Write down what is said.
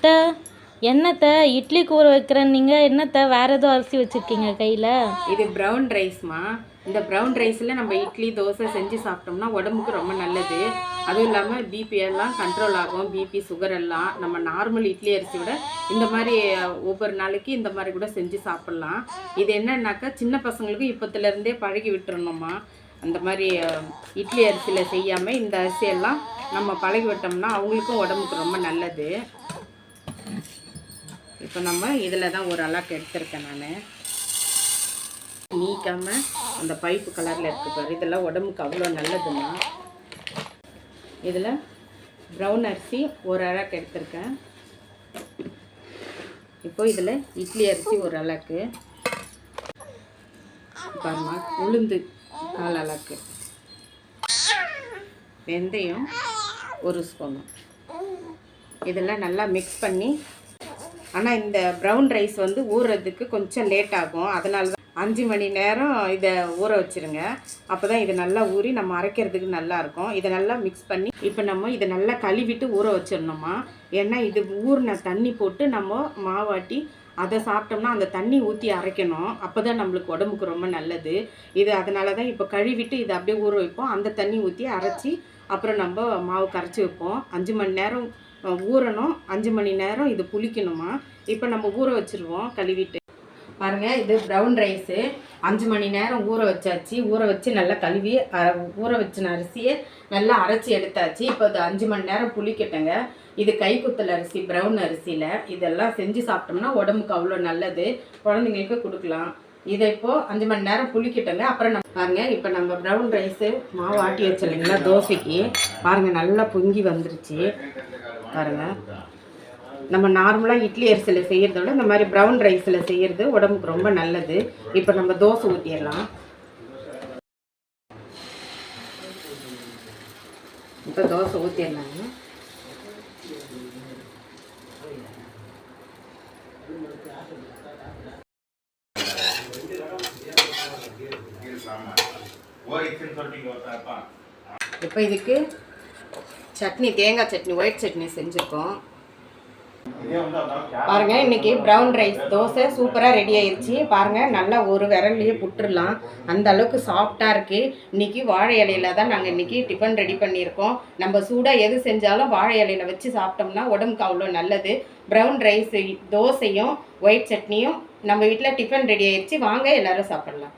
அத்தை என்னத்தை இட்லி கூற வைக்கிறேன் நீங்கள் என்னத்தை வேறு எதுவும் அரிசி வச்சுருக்கீங்க கையில்? இது ப்ரௌன் ரைஸ்மா. இந்த ப்ரௌன் ரைஸில் நம்ம இட்லி தோசை செஞ்சு சாப்பிட்டோம்னா உடம்புக்கு ரொம்ப நல்லது. அதுவும் இல்லாமல் பிபி எல்லாம் கண்ட்ரோல் ஆகும். பிபி சுகர் எல்லாம் நம்ம நார்மல் இட்லி அரிசி விட இந்த மாதிரி ஒவ்வொரு நாளைக்கு இந்த மாதிரி கூட செஞ்சு சாப்பிட்லாம். இது என்னன்னாக்கா சின்ன பசங்களுக்கு இப்போத்துலேருந்தே பழகி விட்டுறணுமா. அந்த மாதிரி இட்லி அரிசியில் செய்யாமல் இந்த அரிசியெல்லாம் நம்ம பழகி விட்டோம்னா அவங்களுக்கும் உடம்புக்கு ரொம்ப நல்லது. இப்போ நம்ம இதில் தான் ஒரு அளவுக்கு எடுத்திருக்கேன் நான். நீக்காமல் அந்த பைப்பு கலரில் இருக்கு பாரு, இதெல்லாம் உடம்புக்கு அவ்வளோ நல்லதுமா. இதில் ப்ரௌன் அரிசி ஒரு அளவுக்கு எடுத்திருக்கேன். இப்போ இதில் இட்லி அரிசி ஒரு அளவுக்கு பாருமா, உளுந்து கால் அளவுக்கு, வெந்தயம் ஒரு ஸ்பூன், இதெல்லாம் நல்லா மிக்ஸ் பண்ணி. ஆனால் இந்த ப்ரௌன் ரைஸ் வந்து ஊறுறதுக்கு கொஞ்சம் லேட் ஆகும். அதனால தான் 5 மணி நேரம் இதை ஊற வச்சுருங்க. அப்போ தான் இது நல்லா ஊறி நம்ம அரைக்கிறதுக்கு நல்லாயிருக்கும். இதை நல்லா மிக்ஸ் பண்ணி இப்போ நம்ம இதை நல்லா கழுவிட்டு ஊற வச்சிடணுமா. ஏன்னா இது ஊறின தண்ணி போட்டு நம்ம மாவாட்டி அதை சாப்பிட்டோம்னா அந்த தண்ணி ஊற்றி அரைக்கணும். அப்போ தான் நம்மளுக்கு உடம்புக்கு ரொம்ப நல்லது இது. அதனால தான் இப்போ கழுவிட்டு இதை அப்படியே ஊற வைப்போம். அந்த தண்ணி ஊற்றி அரைச்சி அப்புறம் நம்ம மாவு கரைச்சி வைப்போம். 5 மணி நேரம் ஊறணும், 5 மணி நேரம் இது புளிக்கணுமா. இப்போ நம்ம ஊற வச்சுருவோம் கழுவிட்டு. பாருங்கள், இது ப்ரௌன் ரைஸு 5 மணி நேரம் ஊற வச்சாச்சு. ஊற வச்சு நல்லா கழுவி ஊற வச்சின அரிசியை நல்லா அரைச்சி எடுத்தாச்சு. இப்போ அது 5 மணி நேரம் புளிக்கட்டுங்க. இது கைக்குத்தல் அரிசி, ப்ரௌன் அரிசியில் இதெல்லாம் செஞ்சு சாப்பிட்டோம்னா உடம்புக்கு அவ்வளோ நல்லது. குழந்தைங்களுக்கு கொடுக்கலாம். இதை இப்போது 5 மணி நேரம் புளிக்கட்டுங்க. அப்புறம் நம்ம பாருங்கள், இப்போ நம்ம ப்ரௌன் ரைஸு மாவு ஆட்டி வச்சோம் இல்லைங்களா தோசைக்கு, பாருங்கள் நல்லா பொங்கி வந்துருச்சு பாருங்கள். நம்ம நார்மலாக இட்லி அரிசியில் செய்கிறத விட இந்த மாதிரி ப்ரௌன் ரைஸில் செய்கிறது உடம்புக்கு ரொம்ப நல்லது. இப்போ நம்ம தோசை ஊற்றிடலாம். இப்போ தோசை ஊற்றிடலாங்க. இப்போ இதுக்கு சட்னி, தேங்காய் சட்னி, ஒயிட் சட்னி செஞ்சுருக்கோம். பாருங்கள், இன்றைக்கி ப்ரௌன் ரைஸ் தோசை சூப்பராக ரெடி ஆயிடுச்சு. பாருங்கள், நல்லா ஒரு விரல்லையே புட்டுடலாம், அந்த அளவுக்கு சாஃப்டாக இருக்குது. இன்றைக்கி வாழை இலையில தான் நாங்கள் இன்றைக்கி டிஃபன் ரெடி பண்ணியிருக்கோம். நம்ம சூடாக எது செஞ்சாலும் வாழை இலையில வச்சு சாப்பிட்டோம்னா உடம்புக்கு அவ்வளோ நல்லது. ப்ரௌன் ரைஸ் தோசையும் ஒயிட் சட்னியும் நம்ம வீட்டில் டிஃபன் ரெடி ஆயிடுச்சு. வாங்க எல்லோரும் சாப்பிட்லாம்.